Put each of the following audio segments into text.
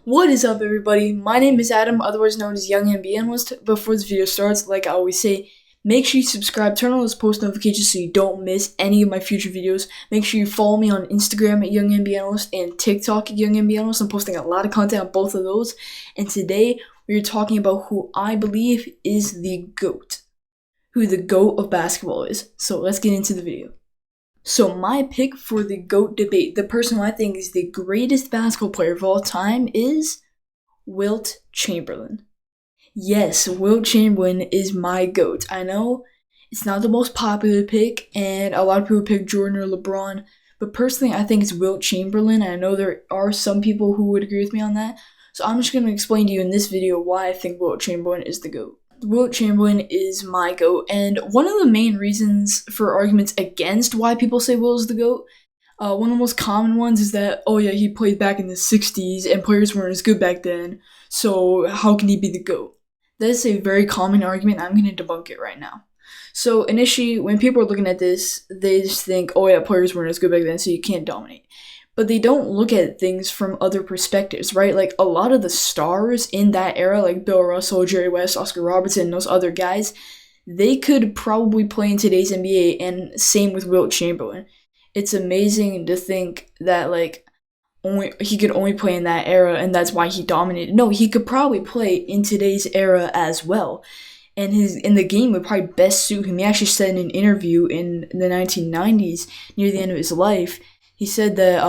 What is up, everybody? My name is Adam, otherwise known as Young NBA Analyst. Before this video starts, like I always say, make sure you subscribe, turn on those post notifications so you don't miss any of my future videos. Make sure you follow me on Instagram at Young NBA Analyst and TikTok at Young NBA Analyst. I'm posting a lot of content on both of those. And today, we're talking about who I believe is the GOAT. Who the GOAT of basketball is. So let's get into the video. So my pick for the GOAT debate, the person who I think is the greatest basketball player of all time, is Wilt Chamberlain. Yes, Wilt Chamberlain is my GOAT. I know it's not the most popular pick, and a lot of people pick Jordan or LeBron, but personally I think it's Wilt Chamberlain, and I know there are some people who would agree with me on that. So I'm just going to explain to you in this video why I think Wilt Chamberlain is the GOAT. Wilt Chamberlain is my GOAT, and one of the main reasons for arguments against why people say Wilt is the GOAT, one of the most common ones is that, oh yeah, he played back in the 60s and players weren't as good back then, so how can he be the GOAT? That is a very common argument, and I'm going to debunk it right now. So initially, when people are looking at this, they just think, oh yeah, players weren't as good back then, so you can't dominate. But they don't look at things from other perspectives, right? Like, a lot of the stars in that era, like Bill Russell, Jerry West, Oscar Robertson, and those other guys, they could probably play in today's NBA, and same with Wilt Chamberlain. It's amazing to think that, like, he could only play in that era, and that's why he dominated. No, he could probably play in today's era as well. And the game would probably best suit him. He actually said in an interview in the 1990s, near the end of his life, he said that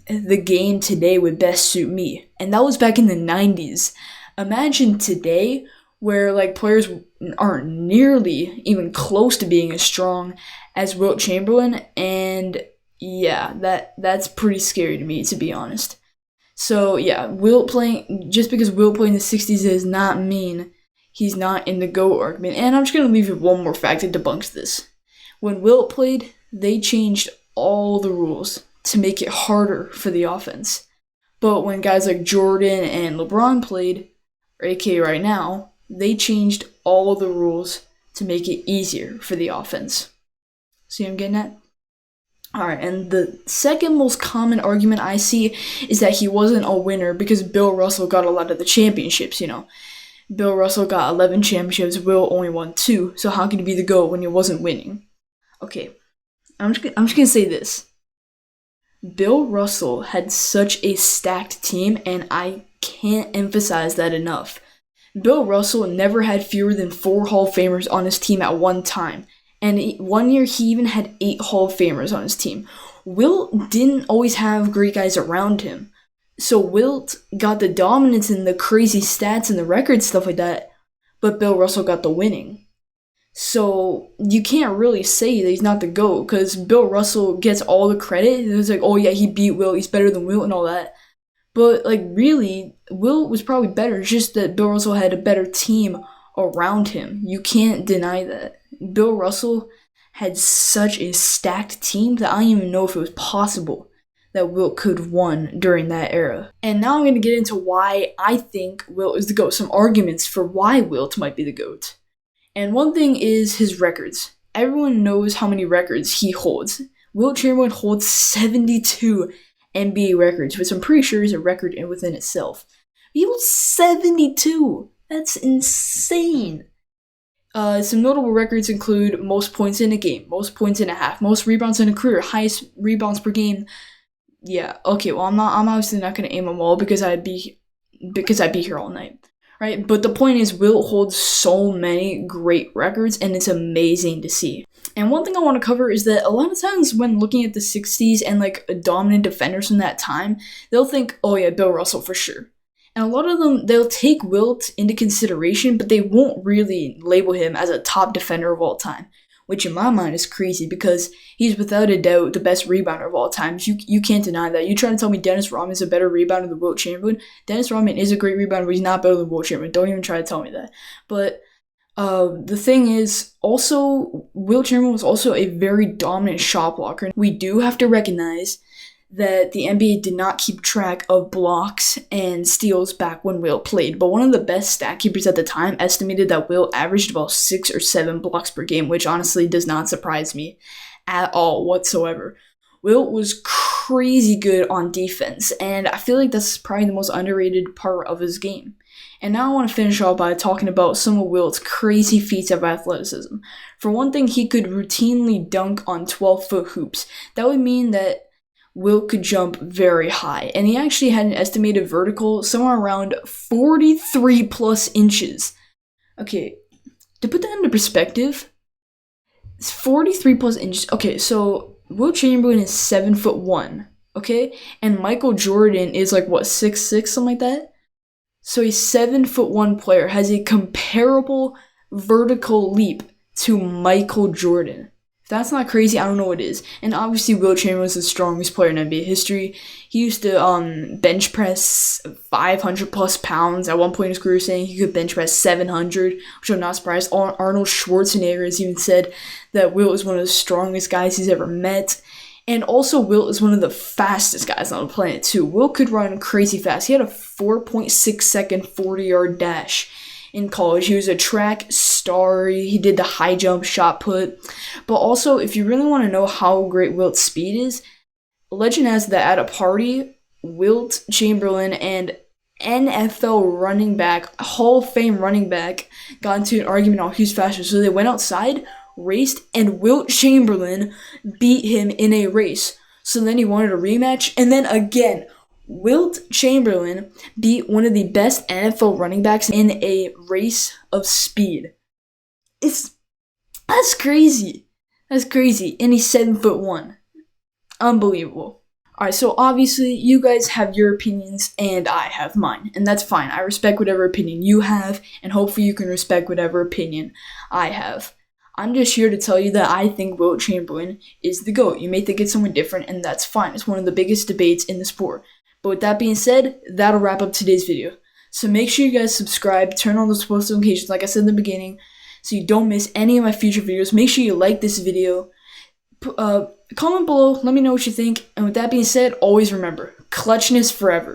the game today would best suit me. And that was back in the 90s. Imagine today where like players aren't nearly even close to being as strong as Wilt Chamberlain. And yeah, that's pretty scary to me, to be honest. So yeah, just because Wilt played in the 60s does not mean he's not in the GOAT argument. And I'm just going to leave you one more fact that debunks this. When Wilt played, they changed all the rules to make it harder for the offense. But when guys like Jordan and LeBron played, or AK right now, they changed all the rules to make it easier for the offense. See what I'm getting at? Alright, and the second most common argument I see is that he wasn't a winner because Bill Russell got a lot of the championships, you know. Bill Russell got 11 championships, Wilt only won 2, so how could he be the GOAT when he wasn't winning? Okay, I'm just gonna say this. Bill Russell had such a stacked team, and I can't emphasize that enough. Bill Russell never had fewer than 4 Hall of Famers on his team at one time, and one year he even had 8 Hall of Famers on his team. Wilt didn't always have great guys around him, so Wilt got the dominance and the crazy stats and the records, stuff like that, but Bill Russell got the winning. So you can't really say that he's not the GOAT because Bill Russell gets all the credit. It's like, oh yeah, he beat Wilt, he's better than Wilt and all that. But like really, Wilt was probably better. It's just that Bill Russell had a better team around him. You can't deny that. Bill Russell had such a stacked team that I don't even know if it was possible that Wilt could have won during that era. And now I'm going to get into why I think Wilt is the GOAT. Some arguments for why Wilt might be the GOAT. And one thing is his records. Everyone knows how many records he holds. Wilt Chamberlain holds 72 NBA records, which I'm pretty sure is a record within itself. He holds 72! That's insane! Some notable records include most points in a game, most points in a half, most rebounds in a career, highest rebounds per game. Yeah, okay, well I'm obviously not gonna aim them all because I'd be here all night. Right, but the point is, Wilt holds so many great records, and it's amazing to see. And one thing I want to cover is that a lot of times when looking at the 60s and like dominant defenders from that time, they'll think, oh yeah, Bill Russell for sure. And a lot of them, they'll take Wilt into consideration, but they won't really label him as a top defender of all time, which in my mind is crazy because he's without a doubt the best rebounder of all time. You can't deny that. You try to tell me Dennis Rodman is a better rebounder than Wilt Chamberlain. Dennis Rodman is a great rebounder, but he's not better than Wilt Chamberlain. Don't even try to tell me that. But the thing is, also, Wilt Chamberlain was also a very dominant shot blocker. We do have to recognize that the NBA did not keep track of blocks and steals back when Wilt played, but one of the best stat keepers at the time estimated that Wilt averaged about 6 or 7 blocks per game, which honestly does not surprise me at all whatsoever. Wilt was crazy good on defense, and I feel like that's probably the most underrated part of his game. And now I want to finish off by talking about some of Wilt's crazy feats of athleticism. For one thing, he could routinely dunk on 12-foot hoops. That would mean that Wilt could jump very high, and he actually had an estimated vertical somewhere around 43 plus inches. Okay, to put that into perspective, it's 43 plus inches. Okay, so Wilt Chamberlain is 7'1", okay? And Michael Jordan is like, what, 6'6", something like that? So a 7'1" player has a comparable vertical leap to Michael Jordan. If that's not crazy, I don't know what is. And obviously, Wilt Chamberlain is the strongest player in NBA history. He used to bench press 500 plus pounds. At one point in his career, saying he could bench press 700, which I'm not surprised. Arnold Schwarzenegger has even said that Wilt is one of the strongest guys he's ever met. And also, Wilt is one of the fastest guys on the planet, too. Wilt could run crazy fast. He had a 4.6 second 40-yard dash in college. He was a track star. He did the high jump, shot put. But also, if you really want to know how great Wilt's speed is, legend has that at a party, Wilt Chamberlain and NFL running back, Hall of Fame running back, got into an argument on who's faster. So they went outside, raced, and Wilt Chamberlain beat him in a race. So then he wanted a rematch, and then again, Wilt Chamberlain beat one of the best NFL running backs in a race of speed. That's crazy. That's crazy. And he's 7'1". Unbelievable. Alright, so obviously you guys have your opinions and I have mine. And that's fine. I respect whatever opinion you have, and hopefully you can respect whatever opinion I have. I'm just here to tell you that I think Wilt Chamberlain is the GOAT. You may think it's someone different, and that's fine. It's one of the biggest debates in the sport. But with that being said, that'll wrap up today's video. So make sure you guys subscribe, turn on those post notifications like I said in the beginning, so you don't miss any of my future videos. Make sure you like this video. Comment below, let me know what you think. And with that being said, always remember, clutchness forever.